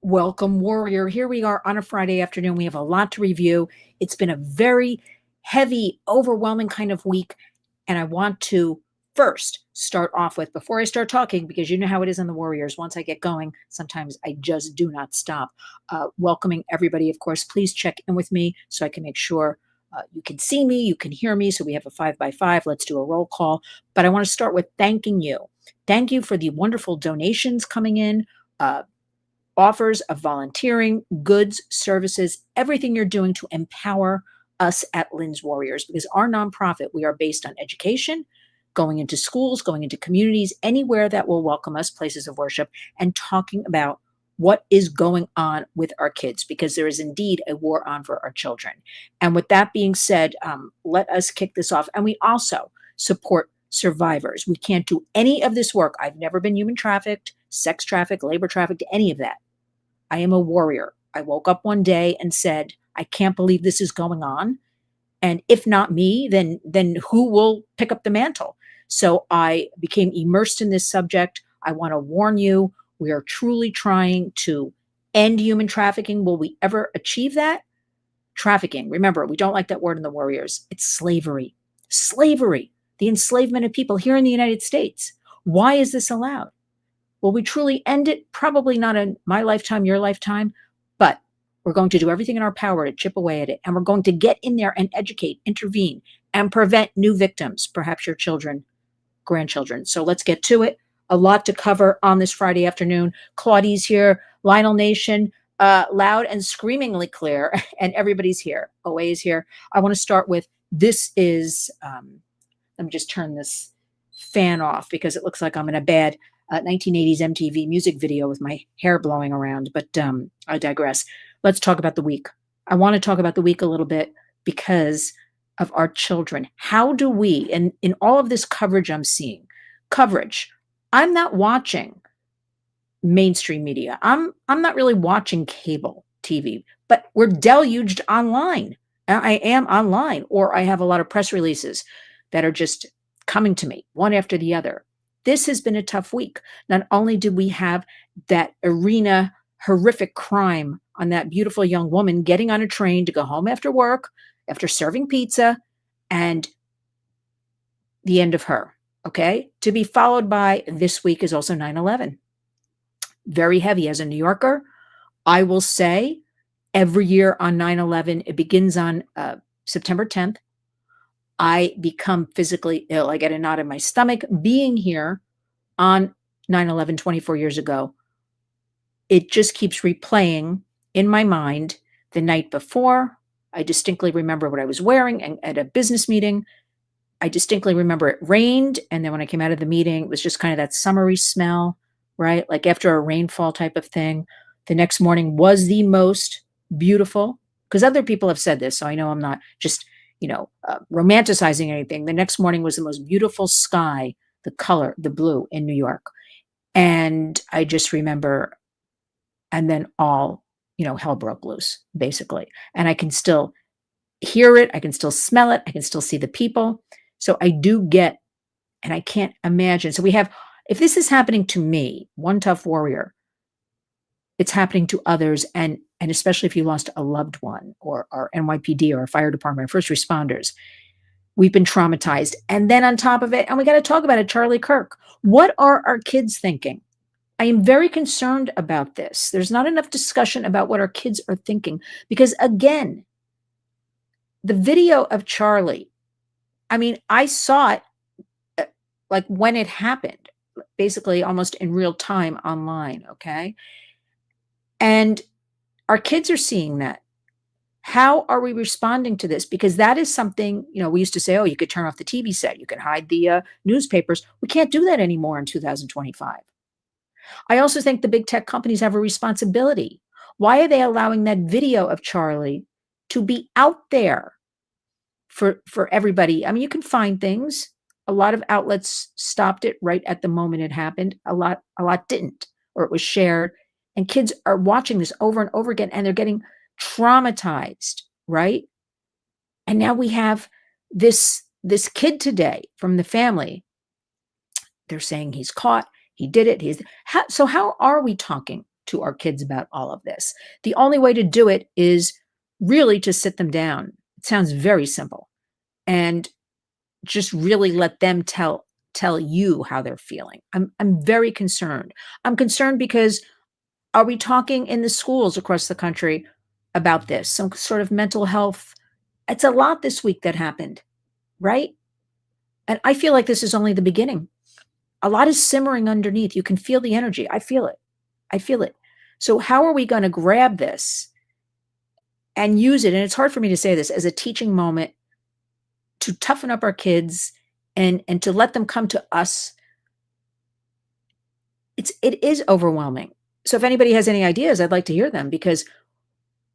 Welcome, Warrior. Here we are on a Friday afternoon. We have a lot to review. It's been a very heavy, overwhelming kind of week. And I want to first start off with, before I start talking, because you know how it is in the Warriors. Once I get going, sometimes I just do not stop. Welcoming everybody, of course. Please check in with me so I can make sure you can see me, you can hear me. So we have a 5x5. Let's do a roll call. But I want to start with thanking you. Thank you for the wonderful donations coming in. Offers of volunteering, goods, services, everything you're doing to empower us at Lynn's Warriors, because our nonprofit, we are based on education, going into schools, going into communities, anywhere that will welcome us, places of worship, and talking about what is going on with our kids, because there is indeed a war on for our children. And with that being said, let us kick this off. And we also support survivors. We can't do any of this work. I've never been human trafficked, sex trafficked, labor trafficked, any of that. I am a warrior. I woke up one day and said, I can't believe this is going on. And if not me, then who will pick up the mantle? So I became immersed in this subject. I want to warn you, we are truly trying to end human trafficking. Will we ever achieve that? Trafficking, remember, we don't like that word in the Warriors. It's slavery. Slavery, the enslavement of people here in the United States. Why is this allowed? Will we truly end it? Probably not in my lifetime, your lifetime, but we're going to do everything in our power to chip away at it. And we're going to get in there and educate, intervene, and prevent new victims, perhaps your children, grandchildren. So let's get to it. A lot to cover on this Friday afternoon. Claudie's here, Lionel Nation, loud and screamingly clear, and everybody's here. OA is here. I want to start with, this is, let me just turn this fan off because it looks like I'm in a bad 1980s MTV music video with my hair blowing around, but I digress. Let's talk about the week. I want to talk about the week a little bit because of our children. How do we, and in all of this coverage I'm seeing, I'm not watching mainstream media. I'm not really watching cable TV, but we're deluged online. I am online, or I have a lot of press releases that are just coming to me one after the other. This has been a tough week. Not only did we have that arena horrific crime on that beautiful young woman getting on a train to go home after work, after serving pizza, and the end of her, okay? To be followed by, this week is also 9/11. Very heavy. As a New Yorker, I will say every year on 9/11, it begins on September 10th. I become physically ill. I get a knot in my stomach. Being here on 9/11, 24 years ago, it just keeps replaying in my mind. The night before, I distinctly remember what I was wearing and at a business meeting. I distinctly remember it rained. And then when I came out of the meeting, it was just kind of that summery smell, right? Like after a rainfall type of thing. The next morning was the most beautiful, because other people have said this. So I know I'm not just romanticizing anything. The next morning was the most beautiful sky, the color, the blue in New York. And I just remember, and then all, hell broke loose, basically. And I can still hear it. I can still smell it. I can still see the people. So I do get, and I can't imagine. So we have, if this is happening to me, one tough warrior, it's happening to others, and especially if you lost a loved one, or our NYPD or our fire department, or first responders, we've been traumatized. And then on top of it, and we got to talk about it, Charlie Kirk. What are our kids thinking? I am very concerned about this. There's not enough discussion about what our kids are thinking, because again, the video of Charlie, I mean, I saw it like when it happened, basically almost in real time online, okay? And our kids are seeing that. How are we responding to this? Because that is something, we used to say, oh, you could turn off the TV set, you can hide the newspapers. We can't do that anymore in 2025. I also think the big tech companies have a responsibility. Why are they allowing that video of Charlie to be out there for everybody? I mean, you can find things. A lot of outlets stopped it right at the moment it happened. A lot didn't, or it was shared. And kids are watching this over and over again, and they're getting traumatized, right? And now we have this kid today from the family. They're saying he's caught, he did it. So how are we talking to our kids about all of this. The only way to do it is really to sit them down. It sounds very simple. And just really let them tell you how they're feeling. I'm very concerned. I'm concerned because are we talking in the schools across the country about this? Some sort of mental health. It's a lot this week that happened, right? And I feel like this is only the beginning. A lot is simmering underneath. You can feel the energy. I feel it. I feel it. So how are we going to grab this and use it? And it's hard for me to say this as a teaching moment to toughen up our kids and to let them come to us. It is overwhelming. So if anybody has any ideas, I'd like to hear them, because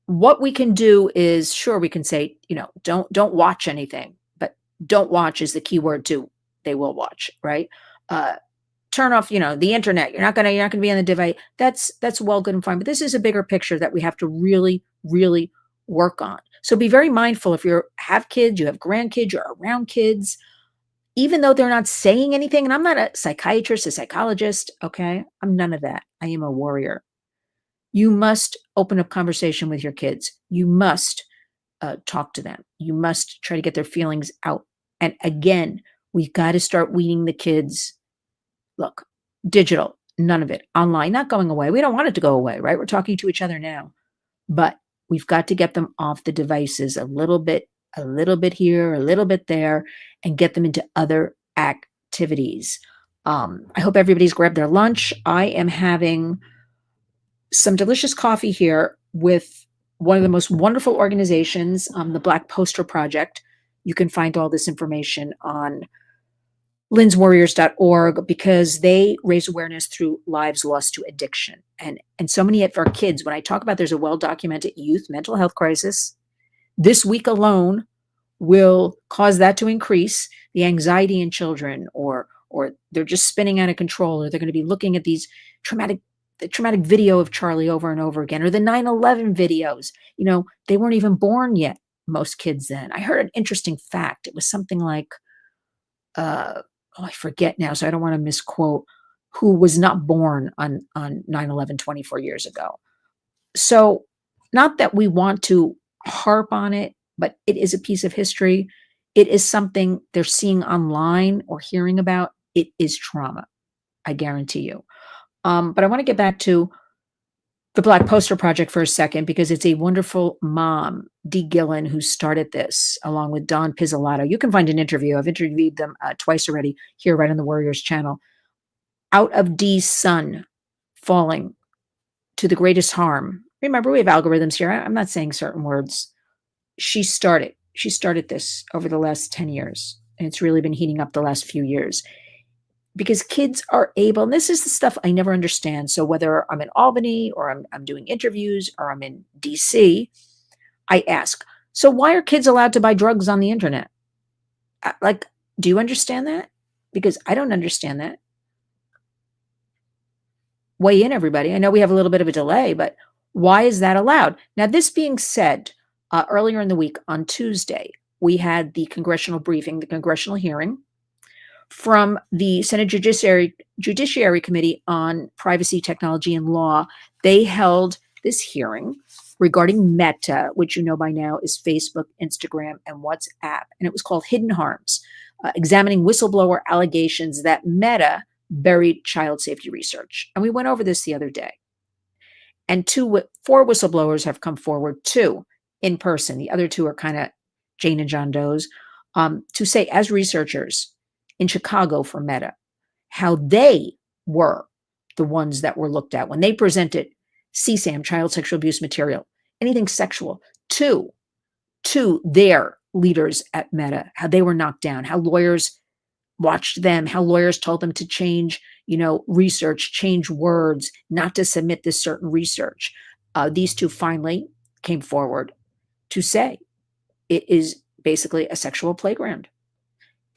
what we can do is, sure, we can say, don't watch anything, but don't watch is the key word too. They will watch, right? Turn off, the internet. You're not gonna be on the device. That's well, good and fine. But this is a bigger picture that we have to really, really work on. So be very mindful if you have kids, you have grandkids, you're around kids, even though they're not saying anything. And I'm not a psychiatrist, a psychologist. Okay. I'm none of that. I am a warrior. You must open up conversation with your kids. You must talk to them. You must try to get their feelings out. And again, we've got to start weaning the kids. Look, digital, none of it. Online, not going away. We don't want it to go away, right? We're talking to each other now. But we've got to get them off the devices a little bit here, a little bit there, and get them into other activities. I hope everybody's grabbed their lunch. I am having some delicious coffee here with one of the most wonderful organizations, the Black Poster Project. You can find all this information on linswarriors.org, because they raise awareness through lives lost to addiction. And so many of our kids, when I talk about there's a well-documented youth mental health crisis, this week alone will cause that to increase, the anxiety in children, or they're just spinning out of control, or they're going to be looking at these traumatic video of Charlie over and over again, or the 9/11 videos. They weren't even born yet, most kids then. I heard an interesting fact. It was something like, I forget now, so I don't want to misquote, who was not born on 9/11 24 years ago. So not that we want to harp on it, but it is a piece of history. It is something they're seeing online or hearing about. It is trauma, I guarantee you. But I want to get back to the Black Poster Project for a second, because it's a wonderful mom, Dee Gillen, who started this along with Don Pizzolatto. You can find an interview. I've interviewed them twice already here right on the Warriors channel. Out of Dee's son falling to the greatest harm. Remember, we have algorithms here. I'm not saying certain words. She started this over the last 10 years. And it's really been heating up the last few years. Because kids are able, and this is the stuff I never understand. So whether I'm in Albany, or I'm doing interviews, or I'm in DC, I ask, so why are kids allowed to buy drugs on the internet? Do you understand that? Because I don't understand that. Weigh in, everybody. I know we have a little bit of a delay, but why is that allowed? Now, this being said, earlier in the week on Tuesday, we had the congressional briefing, the congressional hearing from the Senate Judiciary Committee on Privacy, Technology, and Law. They held this hearing regarding Meta, which you know by now is Facebook, Instagram, and WhatsApp. And it was called Hidden Harms, examining whistleblower allegations that Meta buried child safety research. And we went over this the other day. And 4 whistleblowers have come forward, 2 in person. The other 2 are kind of Jane and John Doe's, to say, as researchers in Chicago for Meta, how they were the ones that were looked at when they presented CSAM, child sexual abuse material, anything sexual, to their leaders at Meta, how they were knocked down, how lawyers watched them, how lawyers told them to change, research, change words, not to submit this certain research. These 2 finally came forward to say it is basically a sexual playground.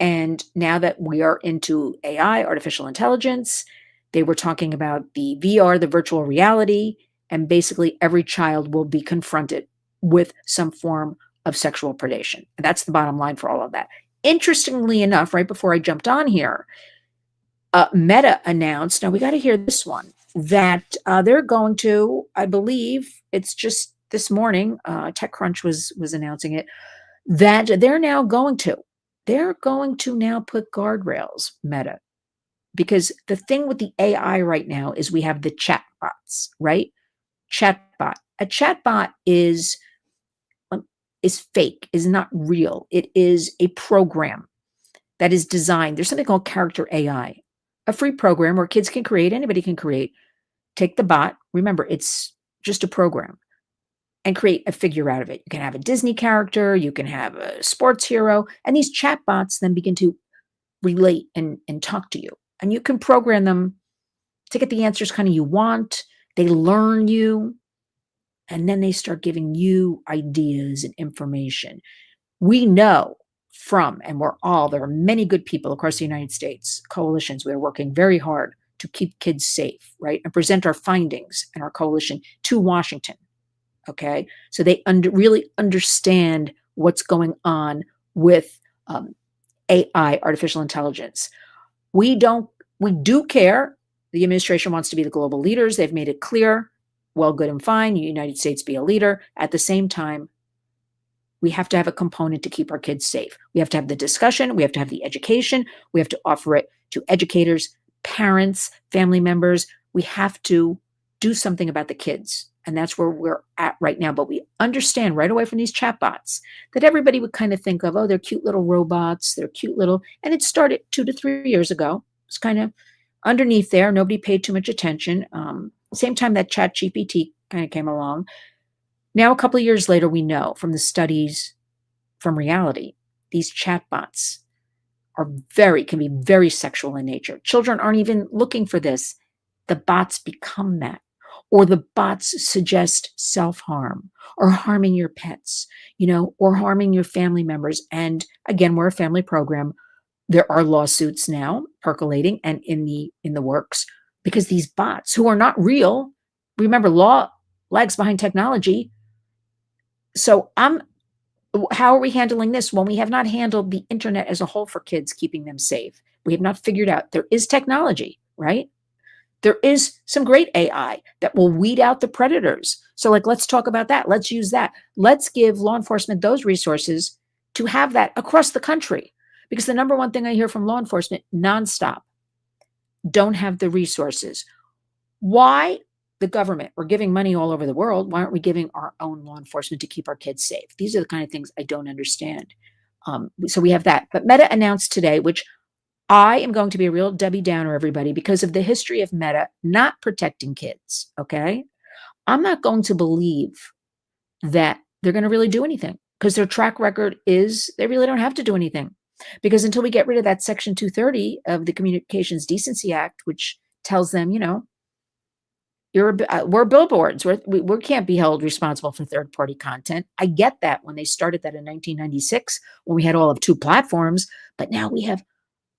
And now that we are into AI, artificial intelligence, they were talking about the VR, the virtual reality, and basically every child will be confronted with some form of sexual predation. And that's the bottom line for all of that. Interestingly enough, right before I jumped on here, Meta announced, now we got to hear this one. that they're going to, I believe it's just this morning, TechCrunch was announcing it, that they're going to now put guardrails, Meta, because the thing with the AI right now is we have the chatbots, right? Chatbot. A chatbot is fake, is not real. It is a program that is designed. There's something called character AI, a free program where kids can create, anybody can create. Take the bot. Remember, it's just a program and create a figure out of it. You can have a Disney character, you can have a sports hero, and these chatbots then begin to relate and talk to you. And you can program them to get the answers kind of you want. They learn you, and then they start giving you ideas and information. We know and there are many good people across the United States, coalitions, we are working very hard to keep kids safe, right? And present our findings and our coalition to Washington. Okay. So they really understand what's going on with AI, artificial intelligence. We do care. The administration wants to be the global leaders. They've made it clear. Well, good and fine. United States be a leader. At the same time, we have to have a component to keep our kids safe. We have to have the discussion. We have to have the education. We have to offer it to educators, parents, family members. We have to do something about the kids. And that's where we're at right now. But we understand right away from these chatbots that everybody would kind of think of, oh, they're cute little robots. They're cute little, and it started 2 to 3 years ago. It's kind of underneath there. Nobody paid too much attention. Same time that ChatGPT kind of came along. Now, a couple of years later, we know from the studies from reality, these chatbots can be very sexual in nature. Children aren't even looking for this. The bots become that. Or the bots suggest self-harm or harming your pets, or harming your family members. And again, we're a family program. There are lawsuits now percolating and in the works because these bots who are not real, remember, law lags behind technology. So how are we handling this when we have not handled the internet as a whole for kids, keeping them safe? We have not figured out there is technology, right? There is some great AI that will weed out the predators. So let's talk about that. Let's use that. Let's give law enforcement those resources to have that across the country. Because the number one thing I hear from law enforcement nonstop, don't have the resources. Why? The government, we're giving money all over the world. Why aren't we giving our own law enforcement to keep our kids safe? These are the kind of things I don't understand. So we have that. But Meta announced today, which I am going to be a real Debbie Downer, everybody, because of the history of Meta not protecting kids, okay? I'm not going to believe that they're going to really do anything because their track record is they really don't have to do anything. Because until we get rid of that Section 230 of the Communications Decency Act, which tells them, we're billboards. We can't be held responsible for third-party content. I get that when they started that in 1996, when we had all of 2 platforms, but now we have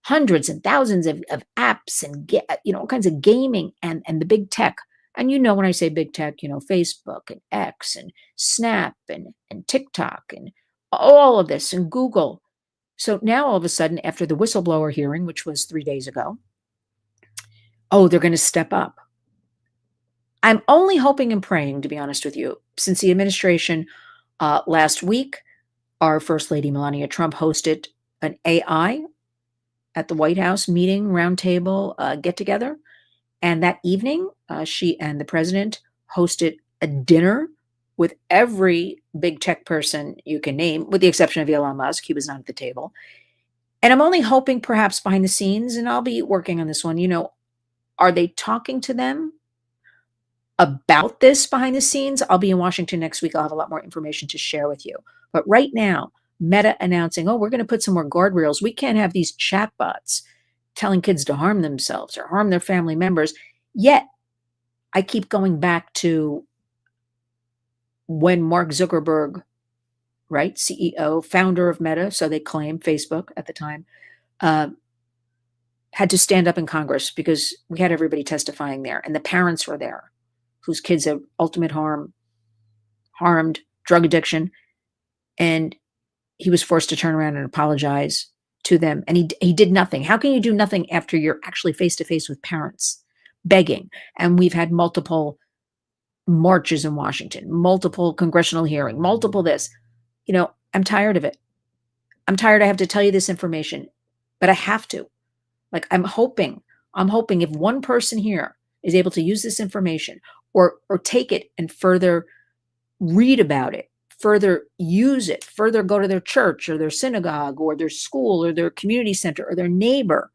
hundreds and thousands of apps and all kinds of gaming and the big tech. And when I say big tech, Facebook and X and Snap and TikTok and all of this and Google. So now all of a sudden, after the whistleblower hearing, which was 3 days ago, they're going to step up. I'm only hoping and praying, to be honest with you, since the administration last week, our First Lady Melania Trump hosted an AI at the White House meeting, roundtable, get-together. And that evening, she and the president hosted a dinner with every big tech person you can name, with the exception of Elon Musk. He was not at the table. And I'm only hoping perhaps behind the scenes, and I'll be working on this one, are they talking to them about this behind the scenes? I'll be in Washington next week. I'll have a lot more information to share with you. But right now, Meta announcing, we're going to put some more guardrails. We can't have these chatbots telling kids to harm themselves or harm their family members. Yet, I keep going back to when Mark Zuckerberg, right, CEO, founder of Meta, so they claim, Facebook at the time, had to stand up in Congress because we had everybody testifying there, and the parents were there, whose kids have ultimate harmed, drug addiction, and he was forced to turn around and apologize to them, and he did nothing. How can you do nothing after you're actually face-to-face with parents? begging. And we've had multiple marches in Washington, multiple congressional hearing, multiple this. I'm tired of it. I'm tired I have to tell you this information, but I have to. Like, I'm hoping if one person here is able to use this information or take it and further read about it, further use it, further go to their church or their synagogue or their school or their community center or their neighbor,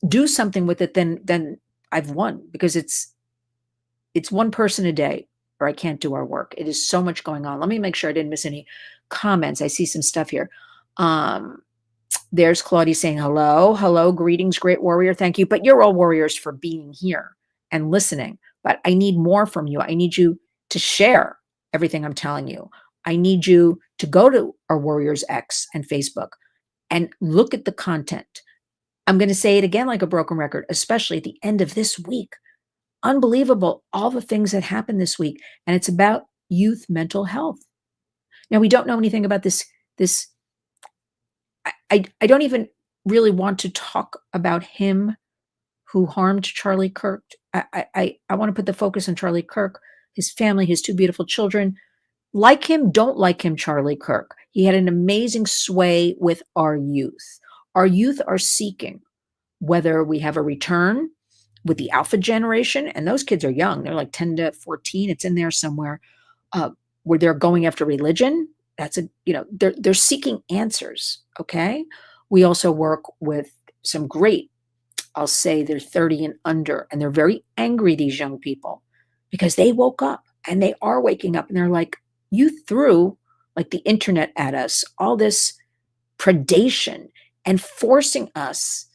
do something with it, then I've won, because it's one person a day or I can't do our work. It is so much going on. Let me make sure I didn't miss any comments. I see some stuff here. There's Claudia saying hello. Hello, greetings, great warrior. Thank you. But you're all warriors for being here and listening. But I need more from you. I need you to share everything I'm telling you. I need you to go to our Warriors X and Facebook and look at the content. I'm going to say it again like a broken record, especially at the end of this week. Unbelievable, all the things that happened this week. And it's about youth mental health. Now, we don't know anything about this. I don't even really want to talk about him who harmed Charlie Kirk. I want to put the focus on Charlie Kirk, his family, his two beautiful children. Like him, don't like him, Charlie Kirk. He had an amazing sway with our youth. Our youth are seeking whether we have a return with the alpha generation, and those kids are young. They're like 10 to 14. It's in there somewhere, where they're going after religion. They're seeking answers. Okay. We also work with some great, I'll say they're 30 and under, and they're very angry, these young people, because they woke up, and they are waking up, and they're like, you threw like the internet at us, all this predation, and forcing us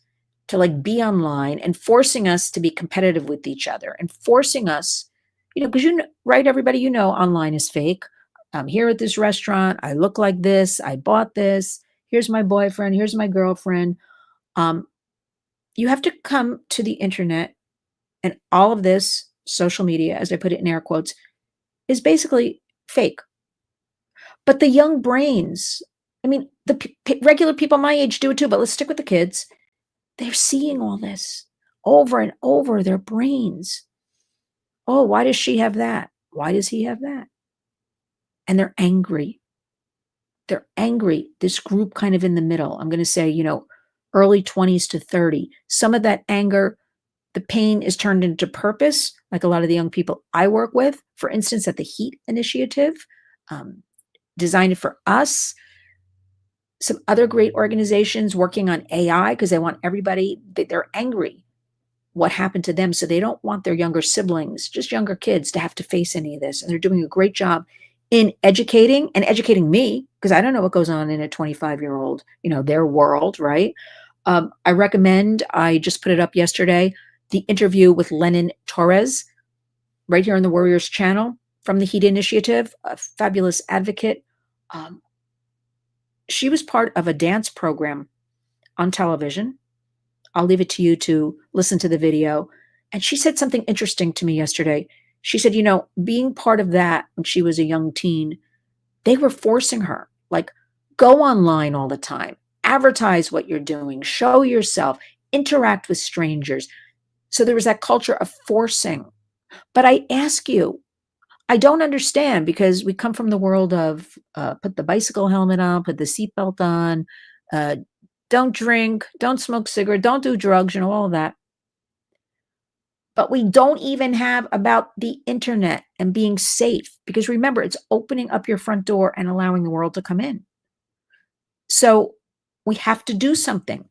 to like be online, and forcing us to be competitive with each other, and forcing us, because right, everybody, online is fake. I'm here at this restaurant. I look like this. I bought this. Here's my boyfriend. Here's my girlfriend. You have to come to the internet, and all of this social media, as I put it in air quotes, is basically fake. But the young brains, I mean, the regular people my age do it too, but let's stick with the kids. They're seeing all this over and over their brains. Oh, why does she have that? Why does he have that? And they're angry. They're angry. This group kind of in the middle, I'm going to say, early 20s to 30. Some of that anger, the pain is turned into purpose, like a lot of the young people I work with. For instance, at the HEAT Initiative, designed for us. Some other great organizations working on AI, because they want everybody, they're angry what happened to them. So they don't want their younger siblings, just younger kids, to have to face any of this. And they're doing a great job in educating me, because I don't know what goes on in a 25-year-old, their world, right? I recommend, I just put it up yesterday, the interview with Lennon Torres, right here on the Warriors channel, from the HEAT Initiative, a fabulous advocate. She was part of a dance program on television. I'll leave it to you to listen to the video. And she said something interesting to me yesterday. She said, being part of that when she was a young teen, they were forcing her, like, go online all the time, advertise what you're doing, show yourself, interact with strangers. So there was that culture of forcing. But I ask you, I don't understand, because we come from the world of put the bicycle helmet on, put the seatbelt on, don't drink, don't smoke cigarette, don't do drugs, all of that. But we don't even have about the internet and being safe, because remember, it's opening up your front door and allowing the world to come in. So we have to do something.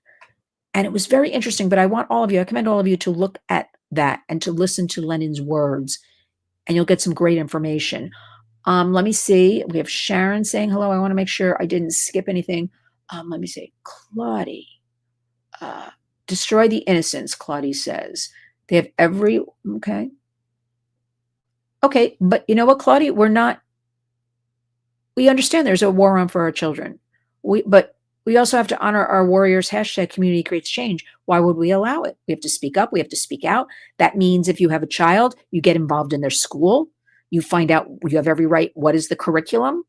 And it was very interesting, but I commend all of you to look at that and to listen to Lennon's words, and you'll get some great information. Let me see. We have Sharon saying hello. I want to make sure I didn't skip anything. Let me see. Claudie. Destroy the innocence, Claudie says. They have okay. Okay, but you know what, Claudie? We understand there's a war on for our children. But we also have to honor our warriors. # community creates change. Why would we allow it? We have to speak up. We have to speak out. That means if you have a child, you get involved in their school. You find out, you have every right. What is the curriculum?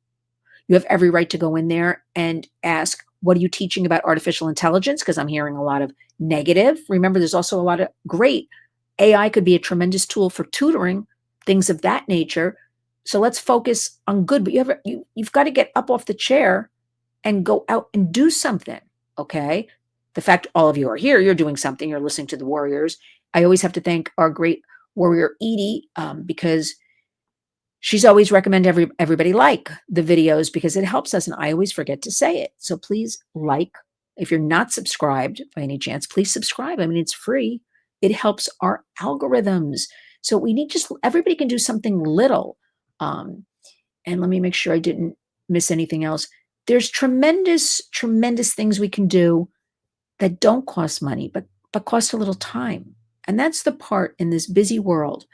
You have every right to go in there and ask, what are you teaching about artificial intelligence? Because I'm hearing a lot of negative. Remember, there's also a lot of great AI could be a tremendous tool for tutoring, things of that nature. So let's focus on good. But you've got to get up off the chair and go out and do something. Okay. The fact all of you are here, you're doing something, you're listening to the warriors. I always have to thank our great warrior Edie, because she's always recommend everybody like the videos because it helps us. And I always forget to say it. So please like. If you're not subscribed by any chance, please subscribe. I mean, it's free. It helps our algorithms. So we need just everybody can do something little. And let me make sure I didn't miss anything else. There's tremendous, tremendous things we can do that don't cost money, but cost a little time. And that's the part in this busy world.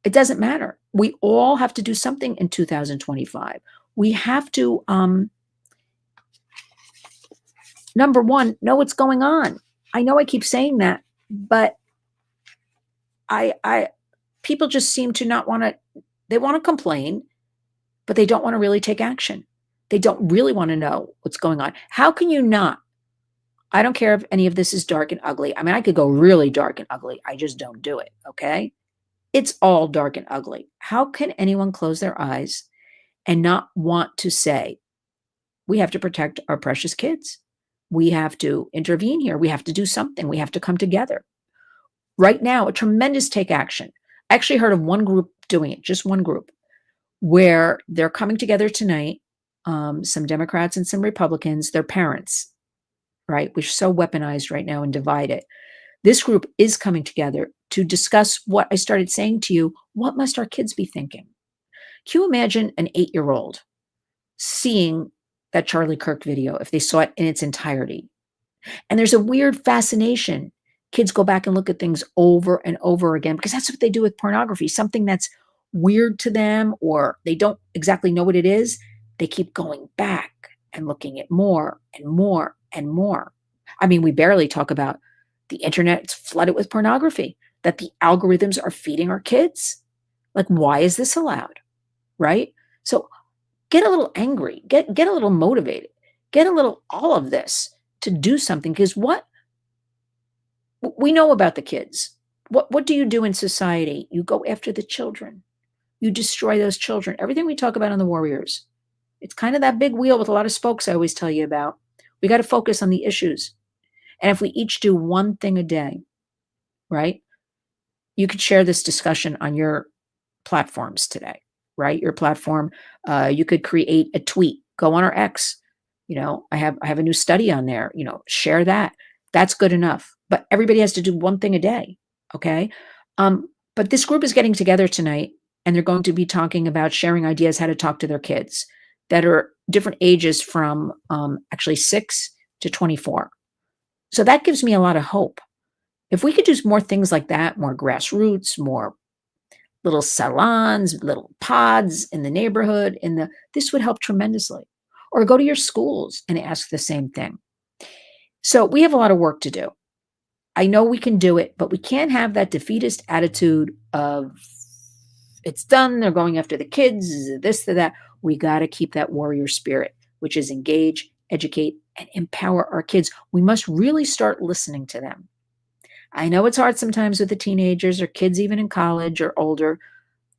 It doesn't matter. We all have to do something in 2025. We have to, number one, know what's going on. I know I keep saying that, but people just seem to not want to, they want to complain, but they don't want to really take action. They don't really want to know what's going on. How can you not? I don't care if any of this is dark and ugly. I mean, I could go really dark and ugly. I just don't do it. Okay. It's all dark and ugly. How can anyone close their eyes and not want to say, we have to protect our precious kids? We have to intervene here. We have to do something. We have to come together. Right now, a tremendous take action. I actually heard of one group doing it, just one group, where they're coming together tonight, some Democrats and some Republicans, their parents, right? Which are so weaponized right now and divided. This group is coming together to discuss what I started saying to you. What must our kids be thinking? Can you imagine an 8-year-old seeing that Charlie Kirk video if they saw it in its entirety? And there's a weird fascination. Kids go back and look at things over and over again because that's what they do with pornography. Something that's weird to them or they don't exactly know what it is, they keep going back and looking at more and more and more. I mean, we barely talk about the internet's flooded with pornography that the algorithms are feeding our kids. Like, why is this allowed? Right? So get a little angry, get a little motivated, get a little all of this to do something. Because what we know about the kids, what do you do in society? You go after the children. You destroy those children. Everything we talk about on the warriors. It's kind of that big wheel with a lot of spokes I always tell you about. We got to focus on the issues. And if we each do one thing a day, right? You could share this discussion on your platforms today, right? Your platform, you could create a tweet, go on our X. I have a new study on there, share that. That's good enough. But everybody has to do one thing a day. Okay. But this group is getting together tonight and they're going to be talking about sharing ideas how to talk to their kids that are different ages from actually 6 to 24. So that gives me a lot of hope. If we could do more things like that, more grassroots, more little salons, little pods in the neighborhood, this would help tremendously. Or go to your schools and ask the same thing. So we have a lot of work to do. I know we can do it, but we can't have that defeatist attitude of it's done, they're going after the kids, this, that. We got to keep that warrior spirit, which is engage, educate, and empower our kids. We must really start listening to them. I know it's hard sometimes with the teenagers or kids even in college or older.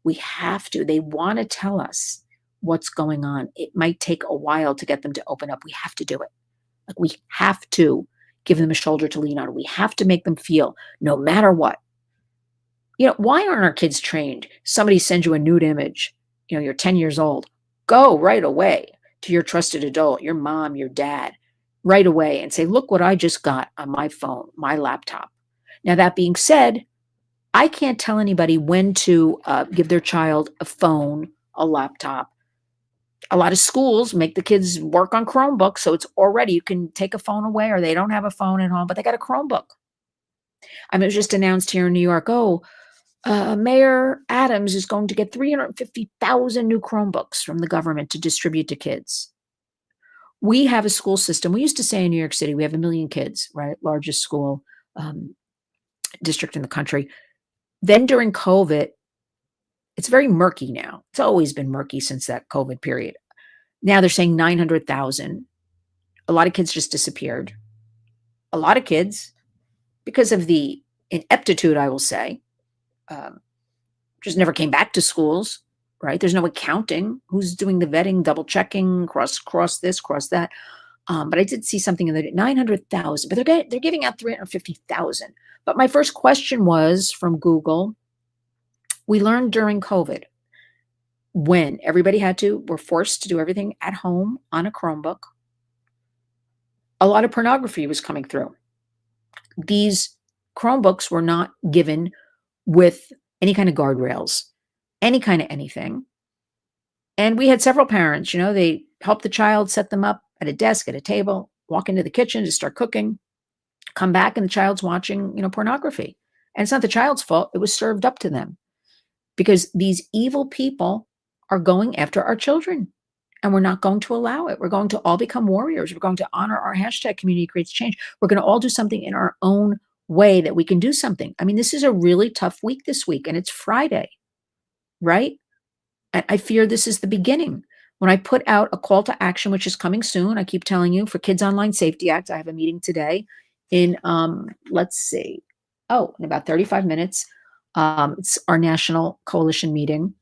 We have to. They want to tell us what's going on. It might take a while to get them to open up. We have to do it. Like we have to give them a shoulder to lean on. We have to make them feel no matter what. Why aren't our kids trained? Somebody sends you a nude image. You're 10 years old. Go right away to your trusted adult, your mom, your dad, right away and say, look what I just got on my phone, my laptop. Now, that being said, I can't tell anybody when to give their child a phone, a laptop. A lot of schools make the kids work on Chromebooks, so it's already, you can take a phone away or they don't have a phone at home, but they got a Chromebook. I mean, it was just announced here in New York, Mayor Adams is going to get 350,000 new Chromebooks from the government to distribute to kids. We have a school system. We used to say in New York City, we have 1 million kids, right? Largest school district in the country. Then during COVID, it's very murky now. It's always been murky since that COVID period. Now they're saying 900,000. A lot of kids just disappeared. A lot of kids, because of the ineptitude, I will say. Um, just never came back to schools, right? There's no accounting. Who's doing the vetting, double checking, cross this, cross that. But I did see something in the 900,000, but they're giving out 350,000. But my first question was from Google. We learned during COVID when everybody were forced to do everything at home on a Chromebook. A lot of pornography was coming through. These Chromebooks were not given with any kind of guardrails, any kind of anything. And we had several parents, they helped the child set them up at a desk, at a table, walk into the kitchen to start cooking, come back, and the child's watching, pornography. And it's not the child's fault. It was served up to them because these evil people are going after our children, and we're not going to allow it. We're going to all become warriors. We're going to honor our hashtag community creates change. We're going to all do something in our own way that we can do something. I mean, this is a really tough week this week, and it's Friday, right? And I fear this is the beginning. When I put out a call to action, which is coming soon, I keep telling you, for Kids Online Safety Act, I have a meeting today in, let's see, in about 35 minutes. It's our national coalition meeting.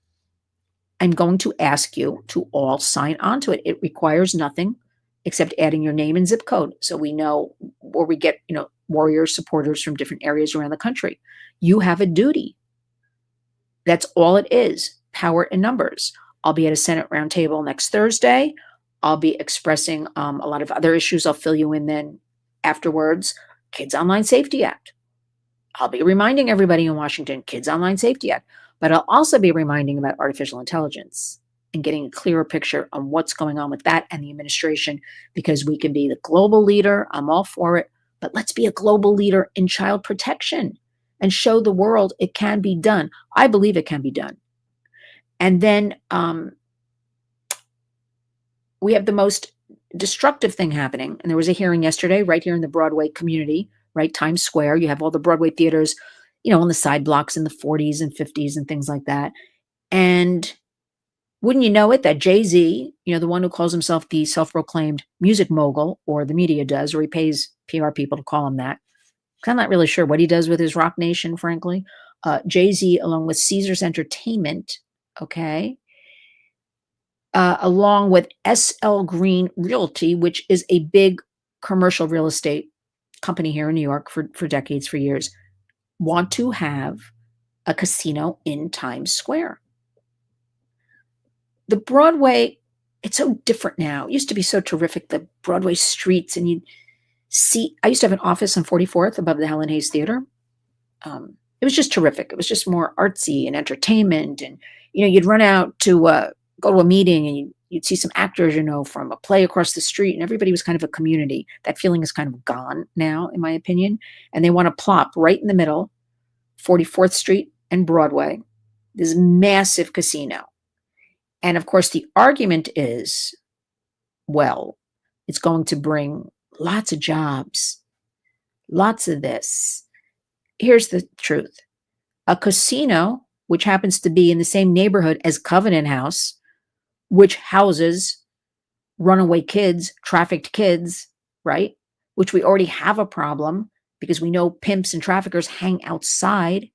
I'm going to ask you to all sign on to it. It requires nothing except adding your name and zip code so we know where we get, warriors, supporters from different areas around the country. You have a duty. That's all it is, power in numbers. I'll be at a Senate roundtable next Thursday. I'll be expressing a lot of other issues. I'll fill you in then afterwards. Kids Online Safety Act. I'll be reminding everybody in Washington, Kids Online Safety Act. But I'll also be reminding about artificial intelligence and getting a clearer picture on what's going on with that and the administration, because we can be the global leader. I'm all for it. But let's be a global leader in child protection and show the world it can be done. I believe it can be done. And then we have the most destructive thing happening. And there was a hearing yesterday right here in the Broadway community, right? Times Square. You have all the Broadway theaters, on the side blocks in the 40s and 50s and things like that. And wouldn't you know it, that Jay-Z, the one who calls himself the self-proclaimed music mogul, or the media does, or he pays PR people to call him that. I'm not really sure what he does with his Rock Nation, frankly. Jay-Z, along with Caesars Entertainment, okay, along with SL Green Realty, which is a big commercial real estate company here in New York for decades, for years, want to have a casino in Times Square. The Broadway, it's so different now. It used to be so terrific, the Broadway streets, and you'd see, I used to have an office on 44th above the Helen Hayes Theater. It was just terrific. It was just more artsy and entertainment. And, you'd run out to go to a meeting and you'd see some actors, from a play across the street, and everybody was kind of a community. That feeling is kind of gone now, in my opinion. And they want to plop right in the middle, 44th Street and Broadway, this massive casino. And of course, the argument is, well, it's going to bring lots of jobs, lots of this. Here's the truth. A casino, which happens to be in the same neighborhood as Covenant House, which houses runaway kids, trafficked kids, right? Which we already have a problem because we know pimps and traffickers hang outside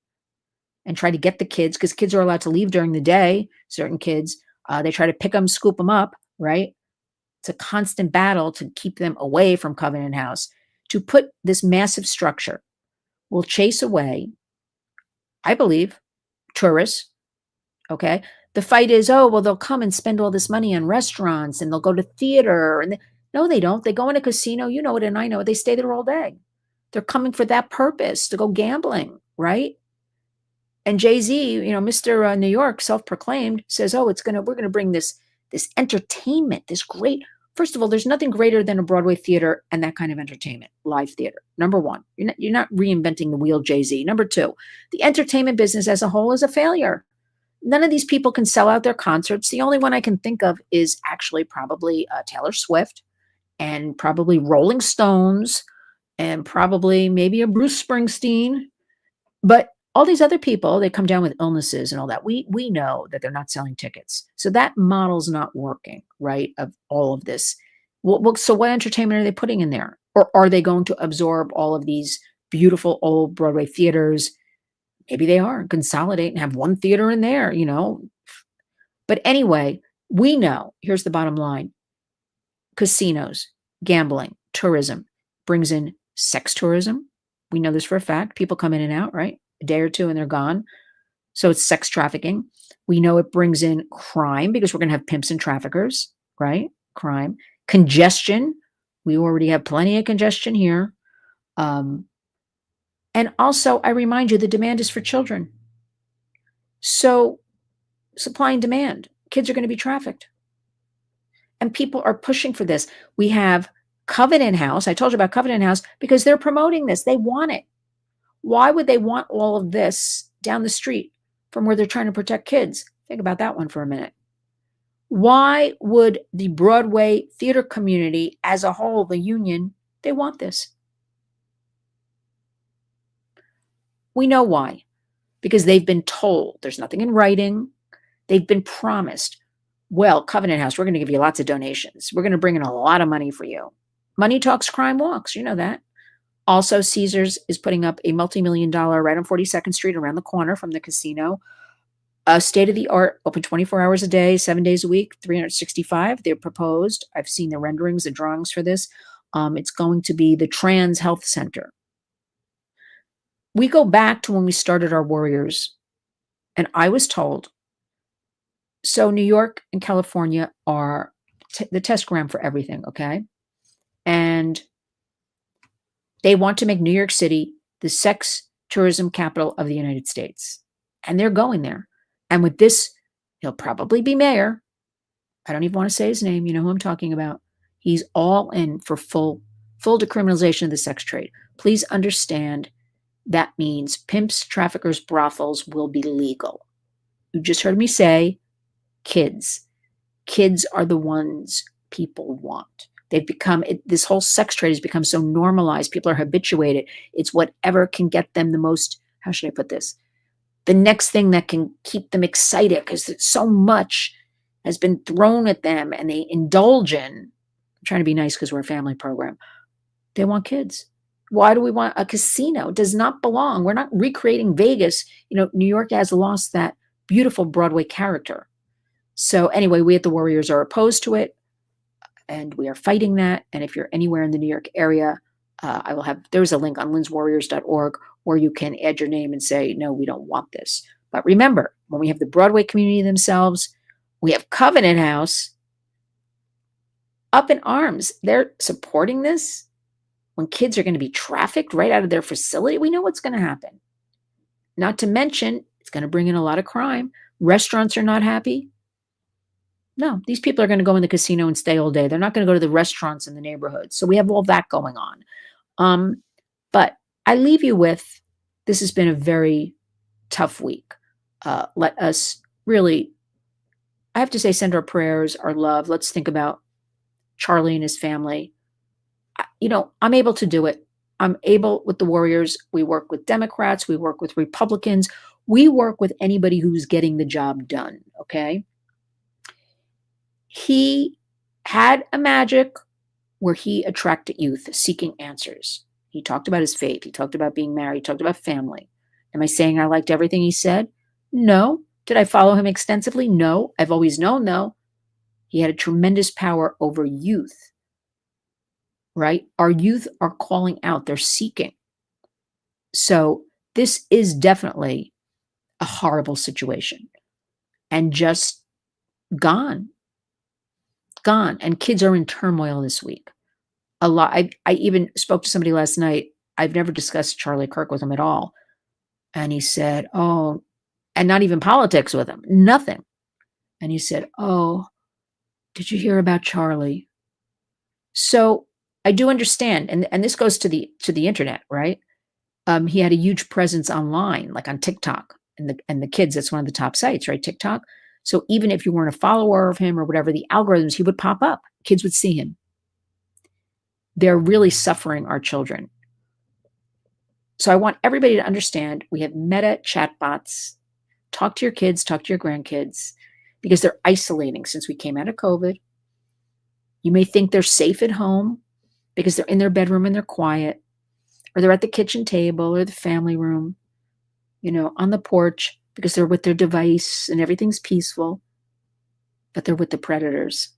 and try to get the kids, because kids are allowed to leave during the day. Certain kids, they try to pick them, scoop them up, right? It's a constant battle to keep them away from Covenant House. To put this massive structure will chase away, I believe, tourists, okay? The fight is, they'll come and spend all this money on restaurants and they'll go to theater. No, they don't. They go in a casino, you know it and I know it. They stay there all day. They're coming for that purpose, to go gambling, right? And Jay-Z, Mr. New York, self-proclaimed, says, we're going to bring this entertainment, this great. First of all, there's nothing greater than a Broadway theater and that kind of entertainment, live theater. Number one, you're not reinventing the wheel, Jay-Z. Number two, the entertainment business as a whole is a failure. None of these people can sell out their concerts. The only one I can think of is actually probably Taylor Swift, and probably Rolling Stones, and probably maybe a Bruce Springsteen. But all these other people, they come down with illnesses and all that. We know that they're not selling tickets. So that model's not working, right, of all of this. Well, so what entertainment are they putting in there? Or are they going to absorb all of these beautiful old Broadway theaters. Maybe they are, consolidate and have one theater in there, you know. But anyway, we know, here's the bottom line: casinos, gambling, tourism brings in sex tourism. We know this for a fact. People come in and out, right? A day or two and they're gone. So it's sex trafficking. We know it brings in crime because we're going to have pimps and traffickers, right? Crime. Congestion. We already have plenty of congestion here. And also, I remind you, the demand is for children. So supply and demand. Kids are going to be trafficked. And people are pushing for this. We have Covenant House. I told you about Covenant House because they're promoting this. They want it. Why would they want all of this down the street from where they're trying to protect kids? Think about that one for a minute. Why would the Broadway theater community as a whole, the union, they want this? We know why. Because they've been told. There's nothing in writing. They've been promised. Well, Covenant House, we're going to give you lots of donations. We're going to bring in a lot of money for you. Money talks, crime walks. You know that. Also, Caesars is putting up a multi-million-dollar right on 42nd Street around the corner from the casino. State-of-the-art, open 24 hours a day, 7 days a week, 365. They're proposed. I've seen the renderings, the drawings for this. It's going to be the Trans Health Center. We go back to when we started our Warriors, and I was told, so New York and California are the test ground for everything, okay? And they want to make New York City the sex tourism capital of the United States. And they're going there. And with this, he'll probably be mayor. I don't even want to say his name. You know who I'm talking about. He's all in for full decriminalization of the sex trade. Please understand that means pimps, traffickers, brothels will be legal. You just heard me say kids. Kids are the ones people want. They've become, this whole sex trade has become so normalized. People are habituated. It's whatever can get them the most, how should I put this? The next thing that can keep them excited because so much has been thrown at them and they indulge in. I'm trying to be nice because we're a family program. They want kids. Why do we want a casino? It does not belong. We're not recreating Vegas. You know, New York has lost that beautiful Broadway character. So anyway, we at the Warriors are opposed to it. And we are fighting that. And if you're anywhere in the New York area, I will have, there's a link on linswarriors.org where you can add your name and say, no, we don't want this. But remember, when we have the Broadway community themselves, we have Covenant House up in arms. They're supporting this. When kids are going to be trafficked right out of their facility, we know what's going to happen. Not to mention, it's going to bring in a lot of crime. Restaurants are not happy. No, these people are going to go in the casino and stay all day. They're not going to go to the restaurants in the neighborhoods. So we have all that going on. But I leave you with, this has been a very tough week. Let us really, I have to say, send our prayers, our love. Let's think about Charlie and his family. You know, I'm able to do it. I'm able with the Warriors. We work with Democrats. We work with Republicans. We work with anybody who's getting the job done, okay? He had a magic where he attracted youth seeking answers. He talked about his faith. He talked about being married. He talked about family. Am I saying I liked everything he said? No. Did I follow him extensively? No. I've always known, though. He had a tremendous power over youth, right? Our youth are calling out. They're seeking. So this is definitely a horrible situation and just gone. And kids are in turmoil this week. A lot. I even spoke to somebody last night. I've never discussed Charlie Kirk with him at all. And he said, oh, and not even politics with him, nothing. And he said, oh, did you hear about Charlie? So I do understand. And this goes to the internet, right? He had a huge presence online, like on TikTok and the kids, that's one of the top sites, right? TikTok. So even if you weren't a follower of him or whatever, the algorithms, he would pop up. Kids would see him. They're really suffering, our children. So I want everybody to understand we have meta chatbots. Talk to your kids, talk to your grandkids, because they're isolating since we came out of COVID. You may think they're safe at home because they're in their bedroom and they're quiet. or they're at the kitchen table or the family room, on the porch because they're with their device and everything's peaceful, but they're with the predators.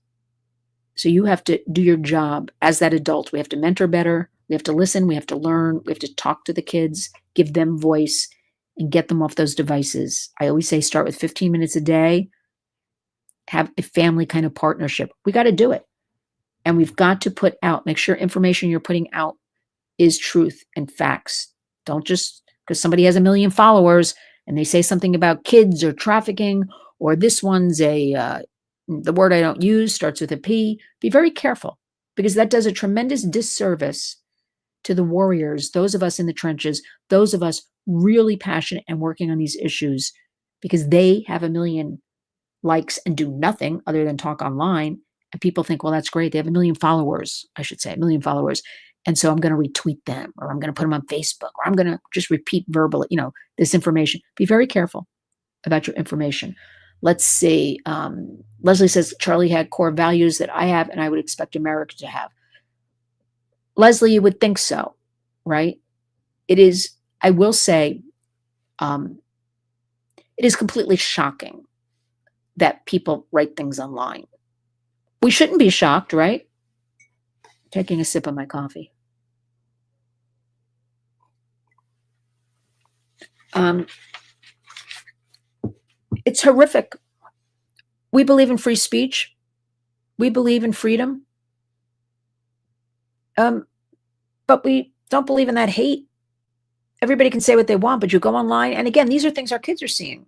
So you have to do your job as that adult. We have to mentor better. We have to listen. We have to learn. We have to talk to the kids, give them voice, and get them off those devices. I always say start with 15 minutes a day, have a family kind of partnership. We got to do it. And we've got to make sure information you're putting out is truth and facts. Don't just because somebody has a million followers and they say something about kids or trafficking, or this one's the word I don't use starts with a P. Be very careful because that does a tremendous disservice to the warriors, those of us in the trenches, those of us really passionate and working on these issues because they have a million likes and do nothing other than talk online. And people think, well, that's great. They have a million followers, I should say, a million followers. And so I'm going to retweet them or I'm going to put them on Facebook or I'm going to just repeat verbally, this information. Be very careful about your information. Let's see. Leslie says, Charlie had core values that I have and I would expect America to have. Leslie, you would think so, right? It is, I will say, it is completely shocking that people write things online. We shouldn't be shocked, right? Taking a sip of my coffee. It's horrific. We believe in free speech. We believe in freedom. But we don't believe in that hate. Everybody can say what they want, but you go online, and again, these are things our kids are seeing.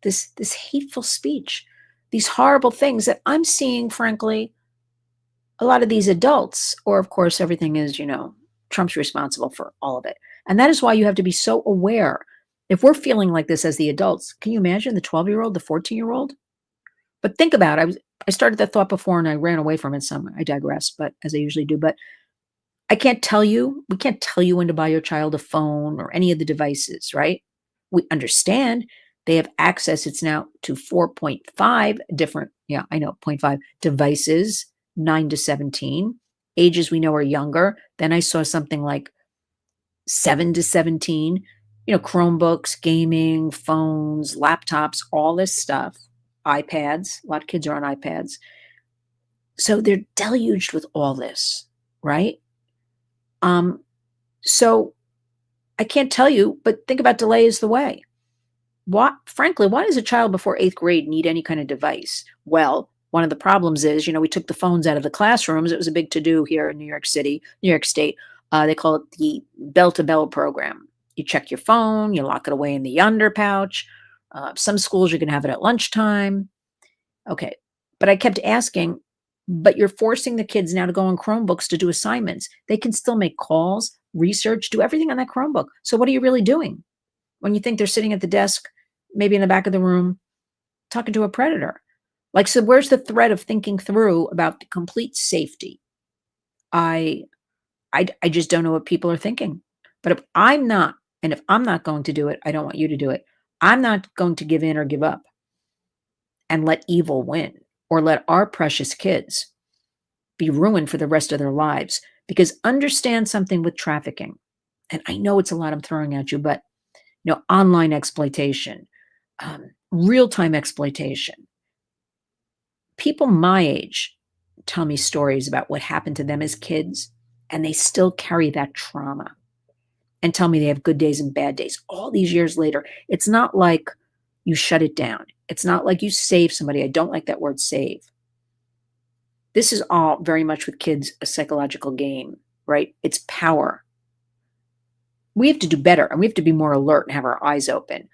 This hateful speech, these horrible things that I'm seeing, frankly, a lot of these adults, or of course, everything is, Trump's responsible for all of it. And that is why you have to be so aware. If we're feeling like this as the adults, can you imagine the 12-year-old, the 14-year-old? But think about it. I started that thought before and I ran away from it some. I digressed, but as I usually do. But we can't tell you when to buy your child a phone or any of the devices, right? We understand they have access. It's now to 4.5 different, yeah, I know, 0.5 devices, 9 to 17. Ages we know are younger. Then I saw something like 7 to 17, Chromebooks, gaming, phones, laptops, all this stuff, iPads. A lot of kids are on iPads. So they're deluged with all this, right? So I can't tell you, but think about delay is the way. Frankly, why does a child before 8th grade need any kind of device? Well, one of the problems is, we took the phones out of the classrooms. It was a big to-do here in New York State. They call it the bell-to-bell program. You check your phone, you lock it away in the yonder pouch. Some schools, you're going to have it at lunchtime. Okay. But I kept asking, but you're forcing the kids now to go on Chromebooks to do assignments. They can still make calls, research, do everything on that Chromebook. So what are you really doing when you think they're sitting at the desk, maybe in the back of the room, talking to a predator? Like, so where's the thread of thinking through about the complete safety? I just don't know what people are thinking. But if I'm not going to do it, I don't want you to do it. I'm not going to give in or give up and let evil win or let our precious kids be ruined for the rest of their lives. Because understand something with trafficking, and I know it's a lot I'm throwing at you, but online exploitation, real-time exploitation. People my age tell me stories about what happened to them as kids, and they still carry that trauma and tell me they have good days and bad days. All these years later, it's not like you shut it down. It's not like you save somebody. I don't like that word save. This is all very much with kids a psychological game, right? It's power. We have to do better, and we have to be more alert and have our eyes open.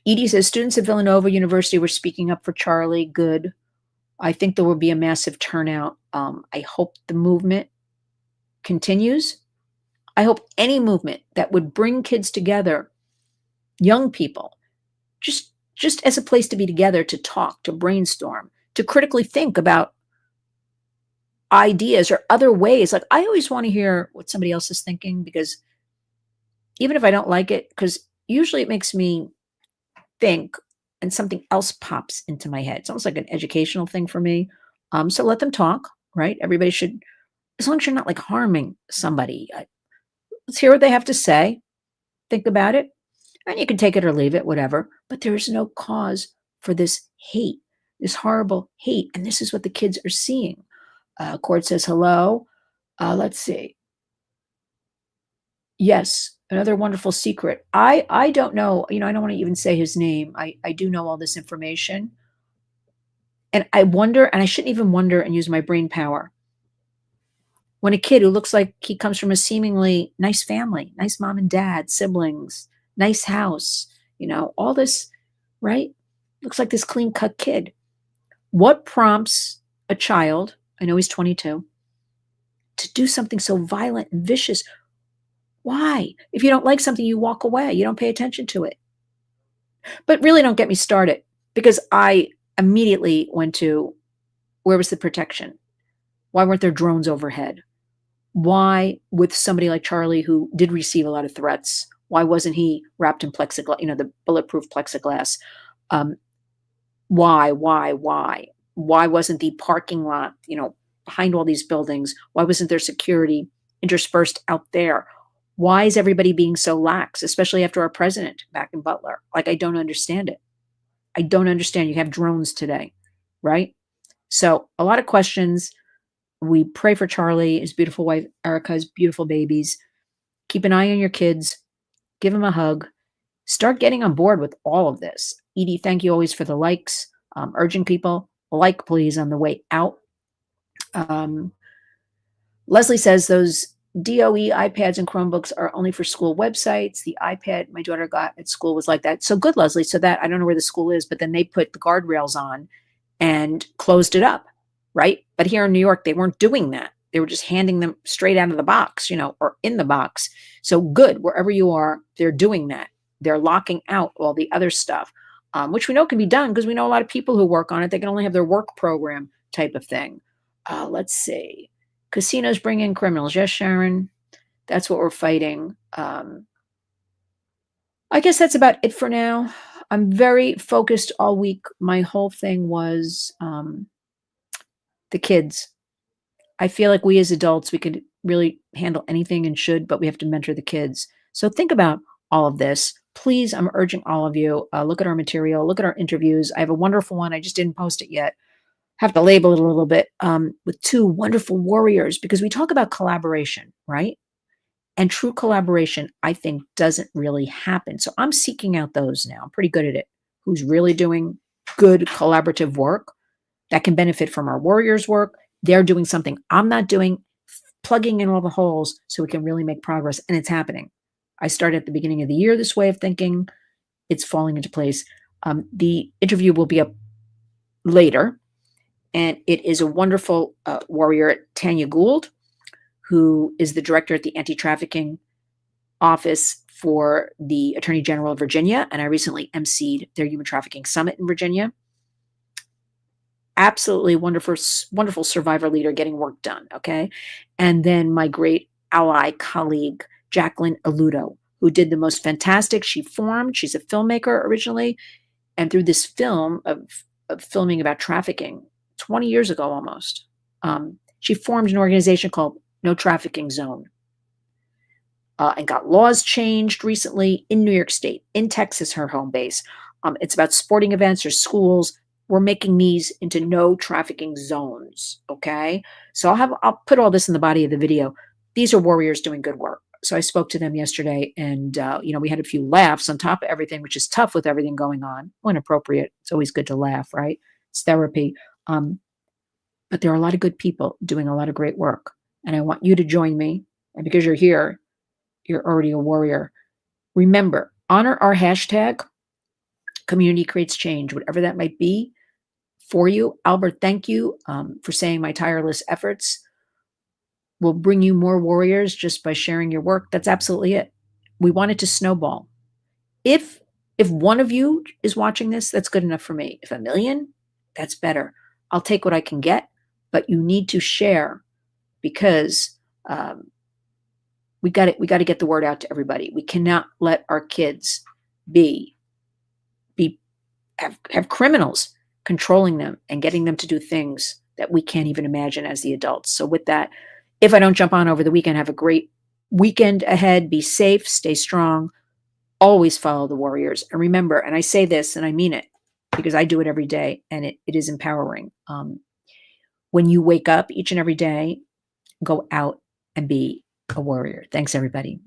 Edie says, students at Villanova University were speaking up for Charlie. Good. I think there will be a massive turnout. I hope the movement continues. I hope any movement that would bring kids together, young people, just as a place to be together, to talk, to brainstorm, to critically think about ideas or other ways. Like, I always want to hear what somebody else is thinking, because even if I don't like it, because usually it makes me think and something else pops into my head. It's almost like an educational thing for me. So let them talk, right? Everybody should as long as you're not like harming somebody. Let's hear what they have to say. Think about it. And you can take it or leave it, whatever. But there is no cause for this hate, this horrible hate. And this is what the kids are seeing. Court says hello. Let's see. Yes, another wonderful secret. I don't know, I don't want to even say his name. I do know all this information. And I wonder, and I shouldn't even wonder and use my brain power. When a kid who looks like he comes from a seemingly nice family, nice mom and dad, siblings, nice house, all this, right? Looks like this clean cut kid. What prompts a child, I know he's 22, to do something so violent and vicious? Why? If you don't like something, you walk away. You don't pay attention to it. But really don't get me started, because I immediately went to, where was the protection? Why weren't there drones overhead? Why, with somebody like Charlie, who did receive a lot of threats, why wasn't he wrapped in plexiglass, the bulletproof plexiglass? Um, why? Why wasn't the parking lot, behind all these buildings? Why wasn't there security interspersed out there? Why is everybody being so lax, especially after our president back in Butler? Like, I don't understand it. I don't understand. You have drones today, right? So a lot of questions. We pray for Charlie, his beautiful wife, Erica's beautiful babies. Keep an eye on your kids. Give them a hug. Start getting on board with all of this. Edie, thank you always for the likes. Urging people, like, please, on the way out. Leslie says those DOE iPads and Chromebooks are only for school websites. The iPad my daughter got at school was like that. So good, Leslie. So that, I don't know where the school is, but then they put the guardrails on and closed it up, right? But here in New York, they weren't doing that. They were just handing them straight out of the box, or in the box. So good, wherever you are, they're doing that. They're locking out all the other stuff, which we know can be done because we know a lot of people who work on it. They can only have their work program type of thing. Let's see. Casinos bring in criminals. Yes, Sharon, that's what we're fighting. I guess that's about it for now. I'm very focused all week. My whole thing was the kids. I feel like we as adults, we could really handle anything and should, but we have to mentor the kids. So think about all of this. Please, I'm urging all of you, look at our material, look at our interviews. I have a wonderful one. I just didn't post it yet. Have to label it a little bit, with two wonderful warriors, because we talk about collaboration, right? And true collaboration, I think, doesn't really happen. So I'm seeking out those now. I'm pretty good at it. Who's really doing good collaborative work that can benefit from our warriors' work. They're doing something I'm not doing, plugging in all the holes so we can really make progress. And it's happening. I started at the beginning of the year this way of thinking. It's falling into place. The interview will be up later. And it is a wonderful warrior, Tanya Gould, who is the director at the Anti-Trafficking Office for the Attorney General of Virginia. And I recently emceed their Human Trafficking Summit in Virginia. Absolutely wonderful survivor leader getting work done, okay? And then my great ally, colleague, Jacqueline Aludo, who did the most fantastic. She's a filmmaker originally, and through this film of filming about trafficking, 20 years ago almost, she formed an organization called No Trafficking Zone, and got laws changed recently in New York State, in Texas, her home base. It's about sporting events or schools. We're making these into no trafficking zones, okay? So I'll put all this in the body of the video. These are warriors doing good work. So I spoke to them yesterday, and we had a few laughs on top of everything, which is tough with everything going on. When appropriate, it's always good to laugh, right? It's therapy. But there are a lot of good people doing a lot of great work. And I want you to join me. And because you're here, you're already a warrior. Remember, honor our hashtag, community creates change, whatever that might be for you. Albert, thank you for saying my tireless efforts will bring you more warriors just by sharing your work. That's absolutely it. We want it to snowball. If one of you is watching this, that's good enough for me. If 1 million, that's better. I'll take what I can get, but you need to share, because we got to get the word out to everybody. We cannot let our kids have criminals controlling them and getting them to do things that we can't even imagine as the adults. So with that, If I don't jump on over the weekend, have a great weekend ahead. Be safe, stay strong, always follow the warriors. And remember, and I say this and I mean it because I do it every day and it is empowering. When you wake up each and every day, go out and be a warrior. Thanks, everybody.